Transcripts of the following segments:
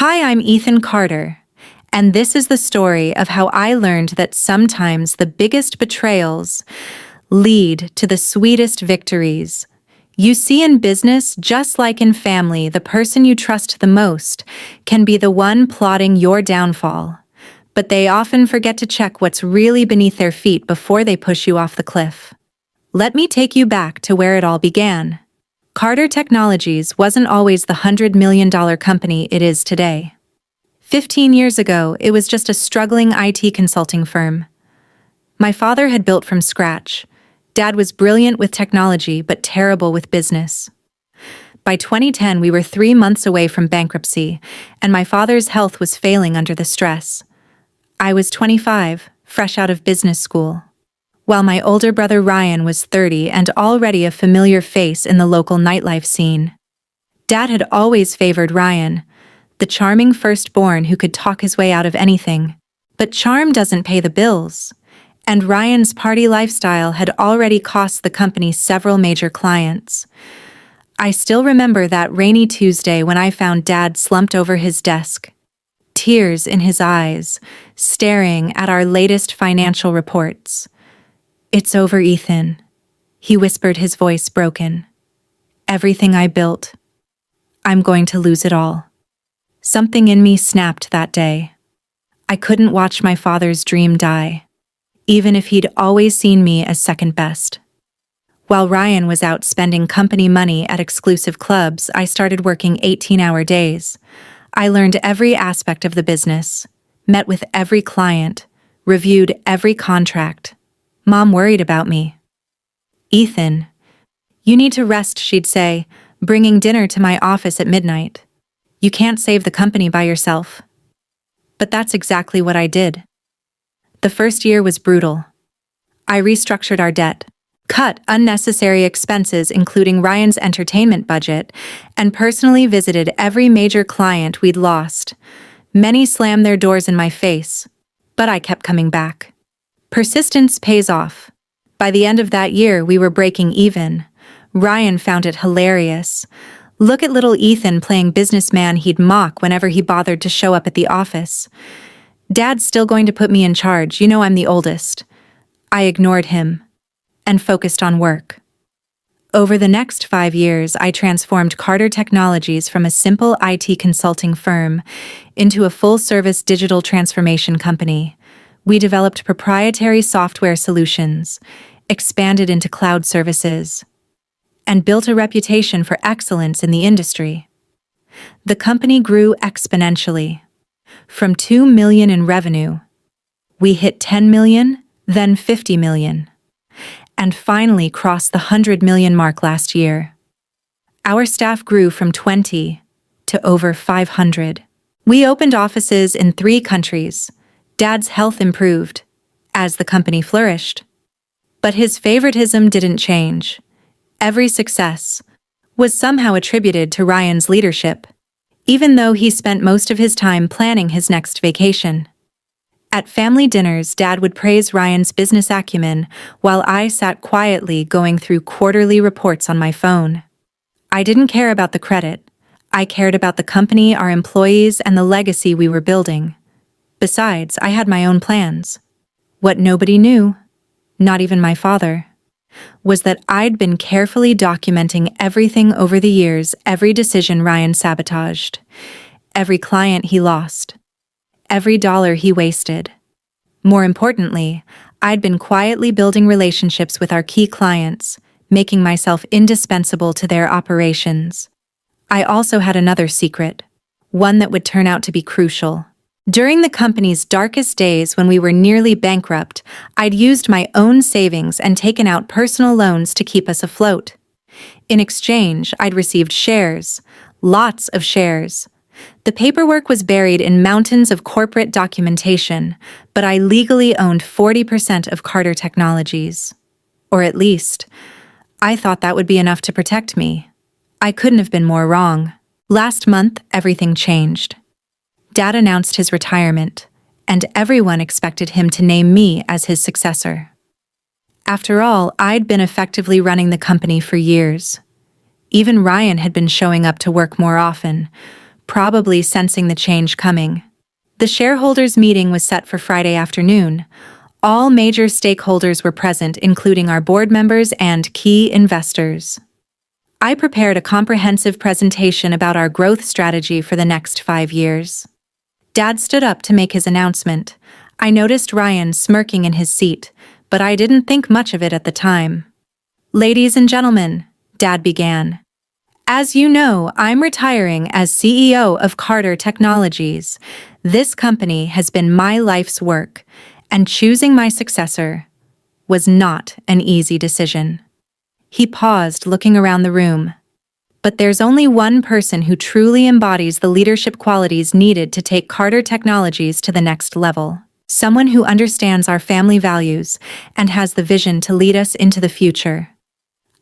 Hi, I'm Ethan Carter, and this is the story of how I learned that sometimes the biggest betrayals lead to the sweetest victories. You see, in business, just like in family, the person you trust the most can be the one plotting your downfall. But they often forget to check what's really beneath their feet before they push you off the cliff. Let me take you back to where it all began. Carter Technologies wasn't always the $100 million company it is today. 15 years ago, it was just a struggling IT consulting firm. My father had built from scratch. Dad was brilliant with technology, but terrible with business. By 2010, we were 3 months away from bankruptcy, and my father's health was failing under the stress. I was 25, fresh out of business school, while my older brother Ryan was 30 and already a familiar face in the local nightlife scene. Dad had always favored Ryan, the charming firstborn who could talk his way out of anything. But charm doesn't pay the bills, and Ryan's party lifestyle had already cost the company several major clients. I still remember that rainy Tuesday when I found Dad slumped over his desk, tears in his eyes, staring at our latest financial reports. "It's over, Ethan," he whispered, his voice broken. "Everything I built. I'm going to lose it all." Something in me snapped that day. I couldn't watch my father's dream die, even if he'd always seen me as second best. While Ryan was out spending company money at exclusive clubs, I started working 18-hour days. I learned every aspect of the business, met with every client, reviewed every contract. Mom worried about me. "Ethan, you need to rest," she'd say, bringing dinner to my office at midnight. "You can't save the company by yourself." But that's exactly what I did. The first year was brutal. I restructured our debt, cut unnecessary expenses including Ryan's entertainment budget, and personally visited every major client we'd lost. Many slammed their doors in my face, but I kept coming back. Persistence pays off. By the end of that year, we were breaking even. Ryan found it hilarious. Look at little Ethan playing businessman he'd mock whenever he bothered to show up at the office. "Dad's still going to put me in charge, you know I'm the oldest." I ignored him and focused on work. Over the next 5 years, I transformed Carter Technologies from a simple IT consulting firm into a full-service digital transformation company. We developed proprietary software solutions, expanded into cloud services, and built a reputation for excellence in the industry. The company grew exponentially. From $2 million in revenue, we hit $10 million, then $50 million, and finally crossed the $100 million mark last year. Our staff grew from 20 to over 500. We opened offices in 3 countries. Dad's health improved as the company flourished. But his favoritism didn't change. Every success was somehow attributed to Ryan's leadership, even though he spent most of his time planning his next vacation. At family dinners, Dad would praise Ryan's business acumen while I sat quietly going through quarterly reports on my phone. I didn't care about the credit. I cared about the company, our employees, and the legacy we were building. Besides, I had my own plans. What nobody knew, not even my father, was that I'd been carefully documenting everything over the years, every decision Ryan sabotaged, every client he lost, every dollar he wasted. More importantly, I'd been quietly building relationships with our key clients, making myself indispensable to their operations. I also had another secret, one that would turn out to be crucial. During the company's darkest days when we were nearly bankrupt, I'd used my own savings and taken out personal loans to keep us afloat. In exchange, I'd received shares, lots of shares. The paperwork was buried in mountains of corporate documentation, but I legally owned 40% of Carter Technologies. Or at least, I thought that would be enough to protect me. I couldn't have been more wrong. Last month, everything changed. Dad announced his retirement, and everyone expected him to name me as his successor. After all, I'd been effectively running the company for years. Even Ryan had been showing up to work more often, probably sensing the change coming. The shareholders' meeting was set for Friday afternoon. All major stakeholders were present, including our board members and key investors. I prepared a comprehensive presentation about our growth strategy for the next 5 years. Dad stood up to make his announcement. I noticed Ryan smirking in his seat, but I didn't think much of it at the time. "Ladies and gentlemen," Dad began. "As you know, I'm retiring as CEO of Carter Technologies. This company has been my life's work, and choosing my successor was not an easy decision." He paused, looking around the room. "But there's only one person who truly embodies the leadership qualities needed to take Carter Technologies to the next level. Someone who understands our family values and has the vision to lead us into the future."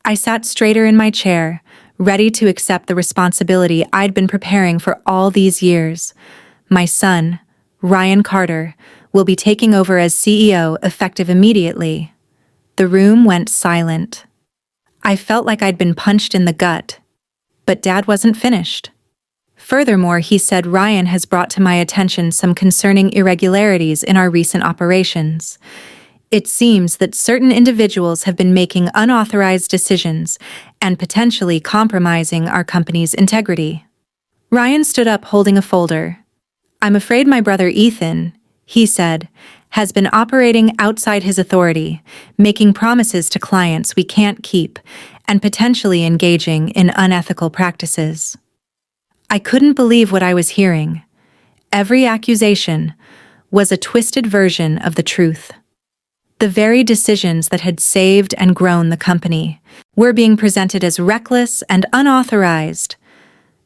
I sat straighter in my chair, ready to accept the responsibility I'd been preparing for all these years. My son, Ryan Carter, will be taking over as CEO effective immediately. The room went silent. I felt like I'd been punched in the gut. But Dad wasn't finished. Furthermore, he said, "Ryan has brought to my attention some concerning irregularities in our recent operations. It seems that certain individuals have been making unauthorized decisions and potentially compromising our company's integrity." Ryan stood up holding a folder. "I'm afraid my brother Ethan," he said, "has been operating outside his authority, making promises to clients we can't keep, and potentially engaging in unethical practices." I couldn't believe what I was hearing. Every accusation was a twisted version of the truth. The very decisions that had saved and grown the company were being presented as reckless and unauthorized.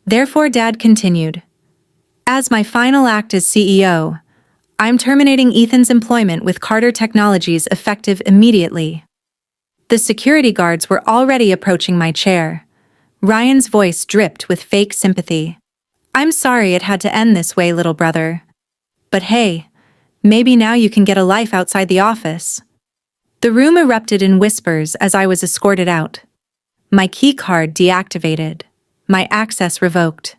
Therefore, Dad continued, "As my final act as CEO, I'm terminating Ethan's employment with Carter Technologies effective immediately." The security guards were already approaching my chair. Ryan's voice dripped with fake sympathy. "I'm sorry it had to end this way, little brother. But hey, maybe now you can get a life outside the office." The room erupted in whispers as I was escorted out. My key card deactivated. My access revoked.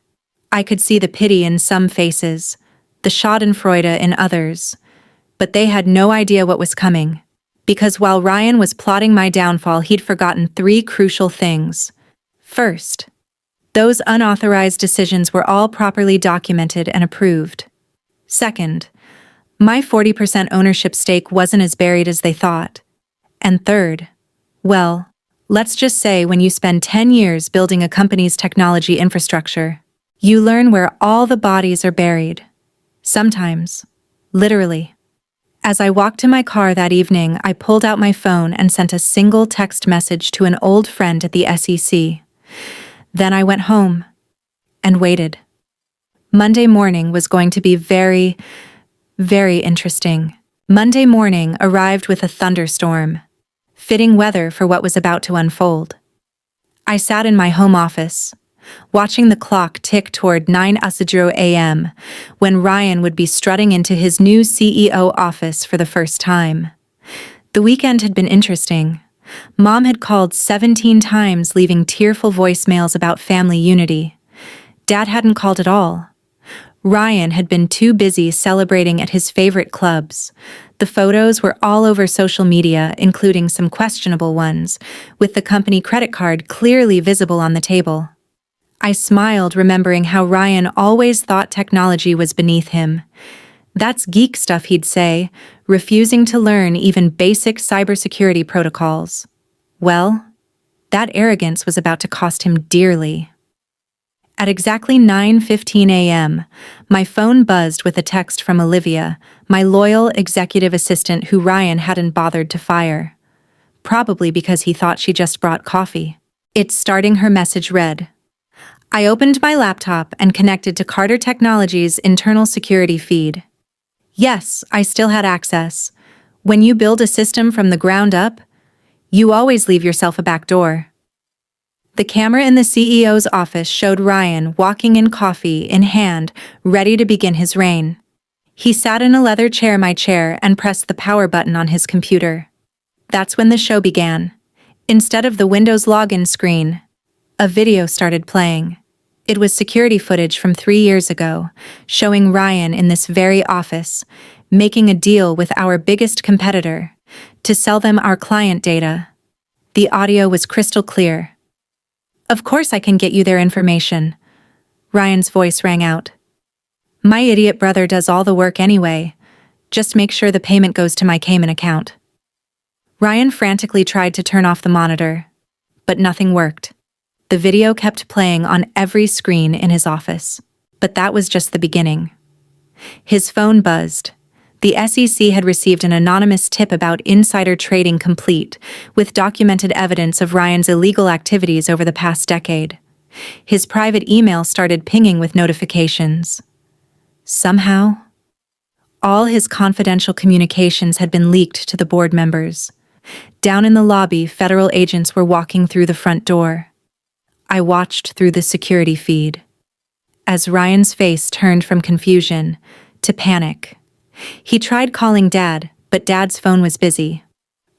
I could see the pity in some faces, the schadenfreude in others. But they had no idea what was coming. Because while Ryan was plotting my downfall, he'd forgotten 3 crucial things. First, those unauthorized decisions were all properly documented and approved. Second, my 40% ownership stake wasn't as buried as they thought. And third, well, let's just say when you spend 10 years building a company's technology infrastructure, you learn where all the bodies are buried. Sometimes, literally. As I walked to my car that evening, I pulled out my phone and sent a single text message to an old friend at the SEC. Then I went home and waited. Monday morning was going to be very, very interesting. Monday morning arrived with a thunderstorm, fitting weather for what was about to unfold. I sat in my home office, watching the clock tick toward 9:00 a.m. when Ryan would be strutting into his new CEO office for the first time. The weekend had been interesting. Mom had called 17 times, leaving tearful voicemails about family unity. Dad hadn't called at all. Ryan had been too busy celebrating at his favorite clubs. The photos were all over social media, including some questionable ones, with the company credit card clearly visible on the table. I smiled, remembering how Ryan always thought technology was beneath him. "That's geek stuff," he'd say, refusing to learn even basic cybersecurity protocols. Well, that arrogance was about to cost him dearly. At exactly 9:15 a.m., my phone buzzed with a text from Olivia, my loyal executive assistant who Ryan hadn't bothered to fire. Probably because he thought she just brought coffee. Its starting her message read, I opened my laptop and connected to Carter Technologies' internal security feed. Yes, I still had access. When you build a system from the ground up, you always leave yourself a back door. The camera in the CEO's office showed Ryan walking in, coffee in hand, ready to begin his reign. He sat in a leather chair, my chair, and pressed the power button on his computer. That's when the show began. Instead of the Windows login screen, a video started playing. It was security footage from 3 years ago, showing Ryan in this very office, making a deal with our biggest competitor to sell them our client data. The audio was crystal clear. "Of course I can get you their information," Ryan's voice rang out. "My idiot brother does all the work anyway. Just make sure the payment goes to my Cayman account." Ryan frantically tried to turn off the monitor, but nothing worked. The video kept playing on every screen in his office. But that was just the beginning. His phone buzzed. The SEC had received an anonymous tip about insider trading complete, with documented evidence of Ryan's illegal activities over the past decade. His private email started pinging with notifications. Somehow, all his confidential communications had been leaked to the board members. Down in the lobby, federal agents were walking through the front door. I watched through the security feed as Ryan's face turned from confusion to panic. He tried calling Dad, but Dad's phone was busy.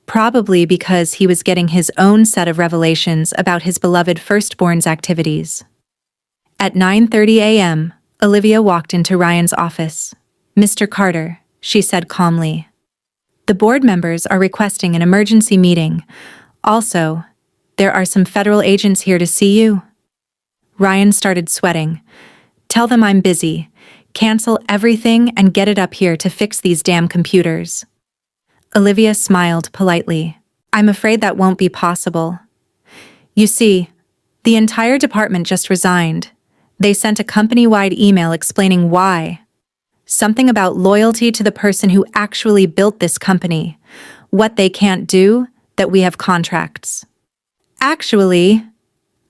Probably because he was getting his own set of revelations about his beloved firstborn's activities. At 9:30 a.m., Olivia walked into Ryan's office. "Mr. Carter," she said calmly. "The board members are requesting an emergency meeting. Also, there are some federal agents here to see you." Ryan started sweating. "Tell them I'm busy. Cancel everything and get it up here to fix these damn computers." Olivia smiled politely. "I'm afraid that won't be possible. You see, the entire department just resigned. They sent a company-wide email explaining why. Something about loyalty to the person who actually built this company. What they can't do, that we have contracts." "Actually,"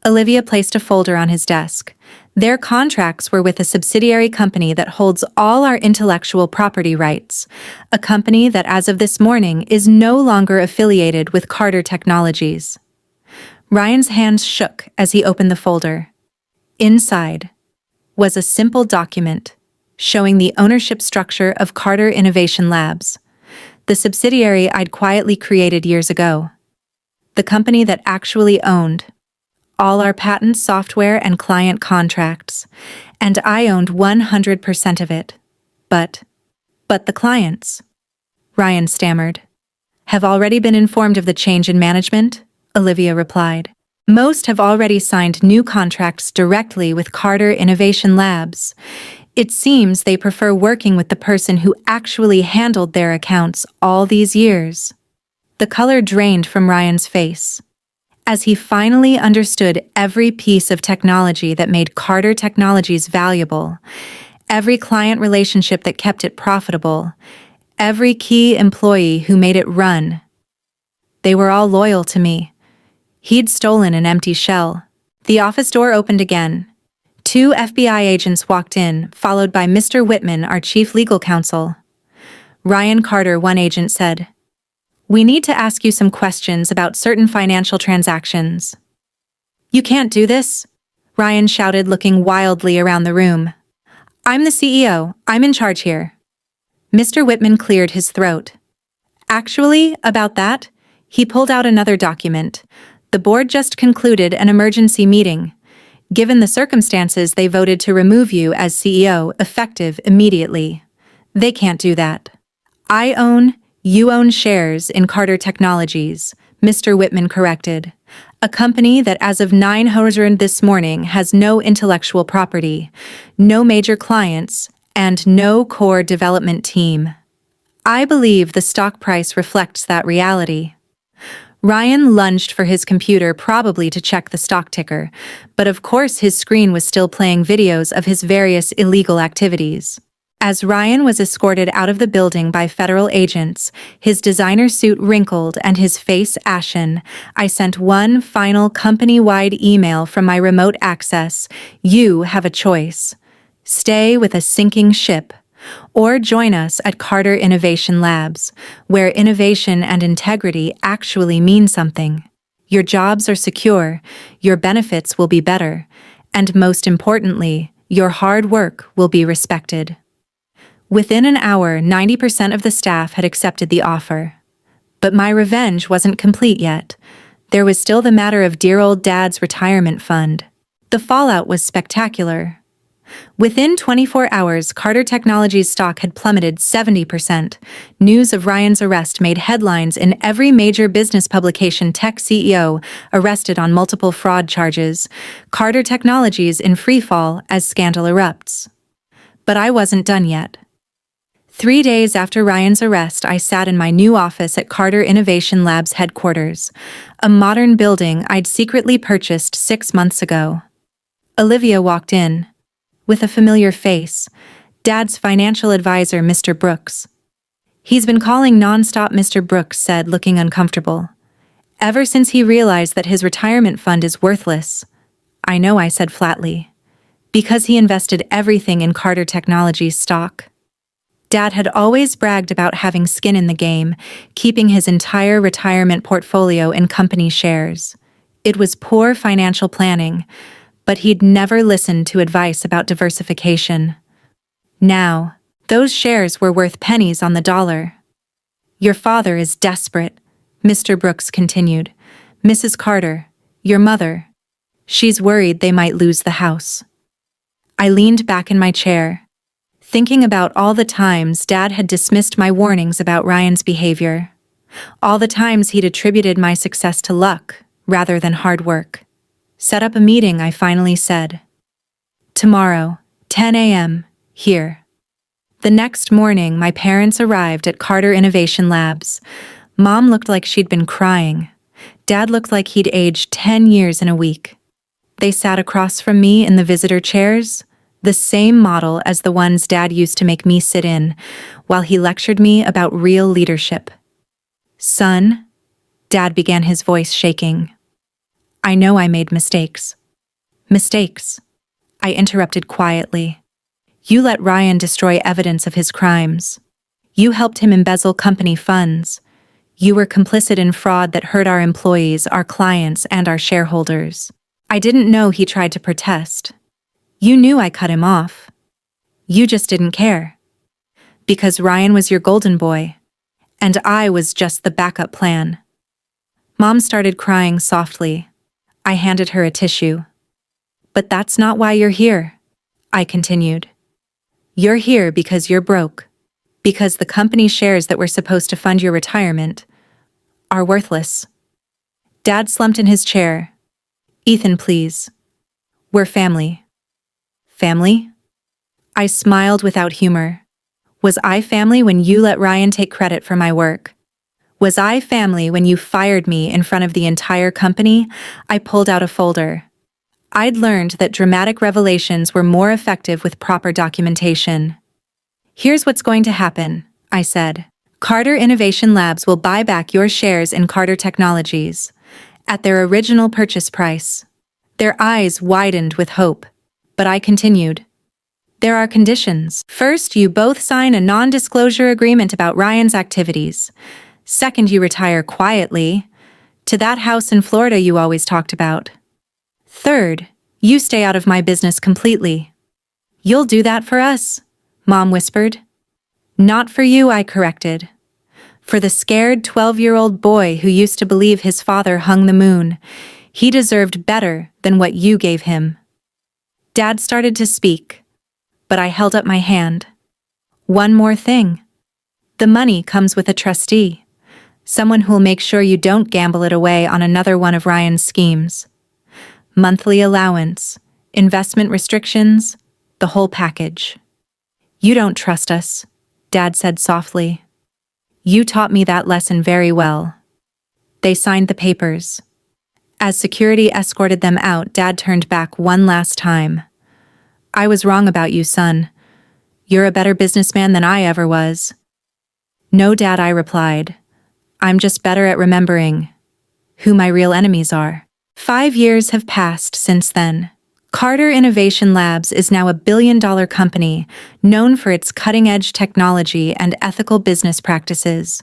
Olivia placed a folder on his desk. "Their contracts were with a subsidiary company that holds all our intellectual property rights, a company that as of this morning is no longer affiliated with Carter Technologies." Ryan's hands shook as he opened the folder. Inside was a simple document showing the ownership structure of Carter Innovation Labs, the subsidiary I'd quietly created years ago. The company that actually owned all our patent software and client contracts, and I owned 100% of it. But the clients," Ryan stammered. "Have already been informed of the change in management," Olivia replied. "Most have already signed new contracts directly with Carter Innovation Labs. It seems they prefer working with the person who actually handled their accounts all these years." The color drained from Ryan's face as he finally understood every piece of technology that made Carter Technologies valuable, every client relationship that kept it profitable, every key employee who made it run. They were all loyal to me. He'd stolen an empty shell. The office door opened again. 2 FBI agents walked in, followed by Mr. Whitman, our chief legal counsel. "Ryan Carter," one agent said. "We need to ask you some questions about certain financial transactions." "You can't do this," Ryan shouted, looking wildly around the room. "I'm the CEO. I'm in charge here." Mr. Whitman cleared his throat. "Actually, about that," he pulled out another document. "The board just concluded an emergency meeting. Given the circumstances, they voted to remove you as CEO effective immediately. They can't do that." You own shares in Carter Technologies," Mr. Whitman corrected. "A company that as of 9:00 this morning has no intellectual property, no major clients, and no core development team. I believe the stock price reflects that reality." Ryan lunged for his computer, probably to check the stock ticker, but of course his screen was still playing videos of his various illegal activities. As Ryan was escorted out of the building by federal agents, his designer suit wrinkled and his face ashen, I sent one final company-wide email from my remote access. "You have a choice. Stay with a sinking ship, or join us at Carter Innovation Labs, where innovation and integrity actually mean something. Your jobs are secure, your benefits will be better, and most importantly, your hard work will be respected." Within an hour, 90% of the staff had accepted the offer. But my revenge wasn't complete yet. There was still the matter of dear old Dad's retirement fund. The fallout was spectacular. Within 24 hours, Carter Technologies stock had plummeted 70%. News of Ryan's arrest made headlines in every major business publication. Tech CEO arrested on multiple fraud charges. Carter Technologies in freefall as scandal erupts. But I wasn't done yet. 3 days after Ryan's arrest, I sat in my new office at Carter Innovation Labs headquarters, a modern building I'd secretly purchased 6 months ago. Olivia walked in. With a familiar face, Dad's financial advisor, Mr. Brooks. He's been calling nonstop, Mr. Brooks said, looking uncomfortable. Ever since he realized that his retirement fund is worthless. I know, I said flatly. Because he invested everything in Carter Technologies stock. Dad had always bragged about having skin in the game, keeping his entire retirement portfolio in company shares. It was poor financial planning, but he'd never listened to advice about diversification. Now, those shares were worth pennies on the dollar. Your father is desperate, Mr. Brooks continued. Mrs. Carter, your mother. She's worried they might lose the house. I leaned back in my chair, thinking about all the times Dad had dismissed my warnings about Ryan's behavior. All the times he'd attributed my success to luck, rather than hard work. Set up a meeting, I finally said. Tomorrow, 10 a.m., here. The next morning, my parents arrived at Carter Innovation Labs. Mom looked like she'd been crying. Dad looked like he'd aged 10 years in a week. They sat across from me in the visitor chairs, the same model as the ones Dad used to make me sit in, while he lectured me about real leadership. Son, Dad began, his voice shaking. I know I made mistakes. Mistakes? I interrupted quietly. You let Ryan destroy evidence of his crimes. You helped him embezzle company funds. You were complicit in fraud that hurt our employees, our clients, and our shareholders. I didn't know he tried to protest. You knew I cut him off. You just didn't care. Because Ryan was your golden boy, and I was just the backup plan. Mom started crying softly. I handed her a tissue. But that's not why you're here, I continued. You're here because you're broke. Because the company shares that were supposed to fund your retirement are worthless. Dad slumped in his chair. Ethan, please. We're family. Family? I smiled without humor. Was I family when you let Ryan take credit for my work? Was I family when you fired me in front of the entire company? I pulled out a folder. I'd learned that dramatic revelations were more effective with proper documentation. Here's what's going to happen, I said. Carter Innovation Labs will buy back your shares in Carter Technologies at their original purchase price. Their eyes widened with hope, but I continued. There are conditions. First, you both sign a non-disclosure agreement about Ryan's activities. Second, you retire quietly to that house in Florida you always talked about. Third, you stay out of my business completely. You'll do that for us, Mom whispered. Not for you, I corrected. For the scared 12-year-old boy who used to believe his father hung the moon. He deserved better than what you gave him. Dad started to speak, but I held up my hand. One more thing. The money comes with a trustee. Someone who'll make sure you don't gamble it away on another one of Ryan's schemes. Monthly allowance, investment restrictions, the whole package. You don't trust us, Dad said softly. You taught me that lesson very well. They signed the papers. As security escorted them out, Dad turned back one last time. I was wrong about you, son. You're a better businessman than I ever was. No, Dad, I replied. I'm just better at remembering who my real enemies are. 5 years have passed since then. Carter Innovation Labs is now a billion-dollar company known for its cutting-edge technology and ethical business practices.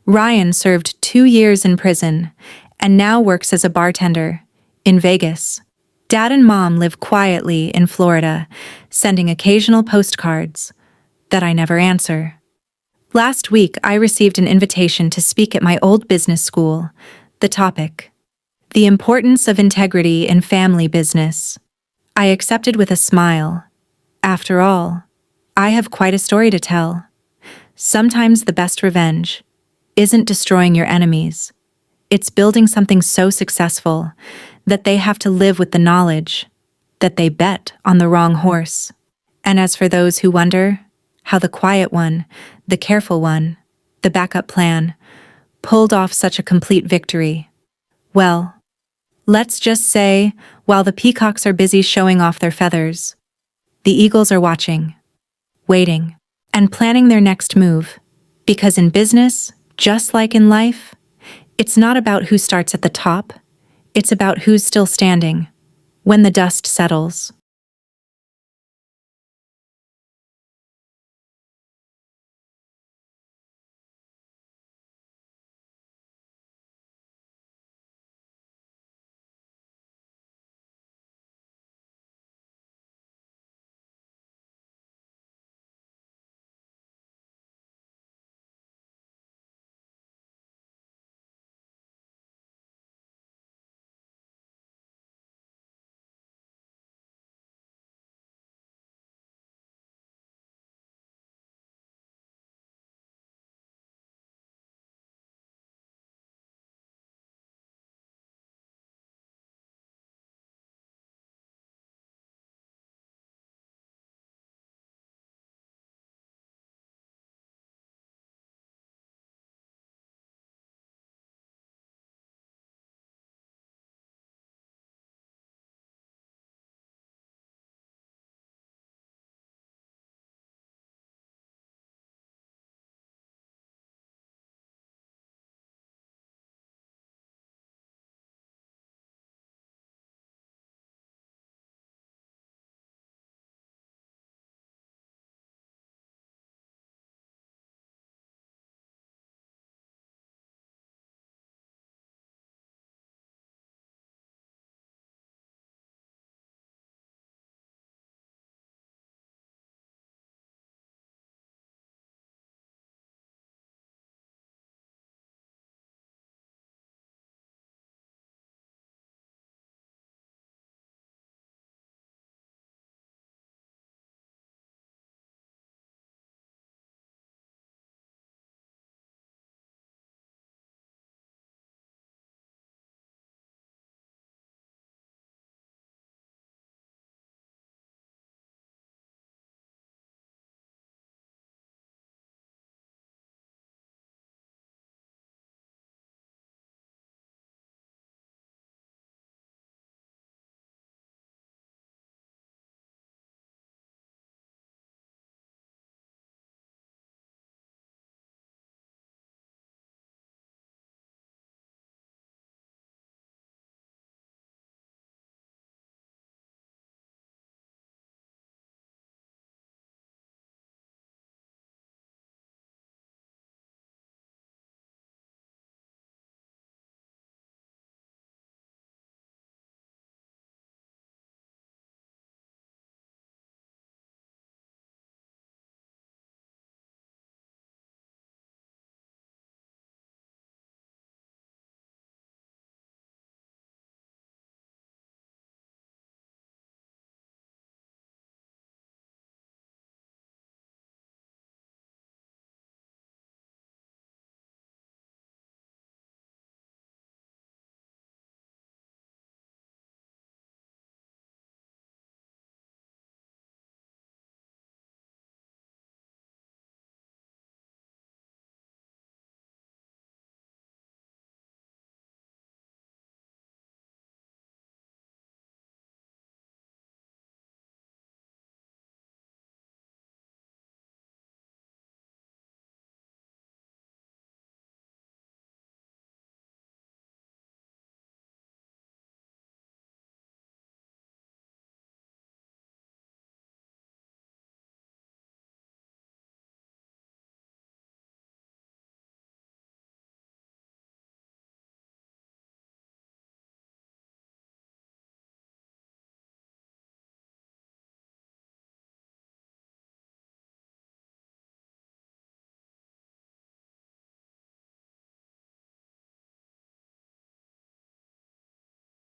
Ryan served 2 years in prison and now works as a bartender in Vegas. Dad and Mom live quietly in Florida, sending occasional postcards that I never answer. Last week, I received an invitation to speak at my old business school. The topic: the importance of integrity in family business. I accepted with a smile. After all, I have quite a story to tell. Sometimes the best revenge isn't destroying your enemies. It's building something so successful that they have to live with the knowledge that they bet on the wrong horse. And as for those who wonder how the quiet one, the careful one, the backup plan, pulled off such a complete victory, well, let's just say, while the peacocks are busy showing off their feathers, the eagles are watching, waiting, and planning their next move. Because in business, just like in life, it's not about who starts at the top, it's about who's still standing when the dust settles.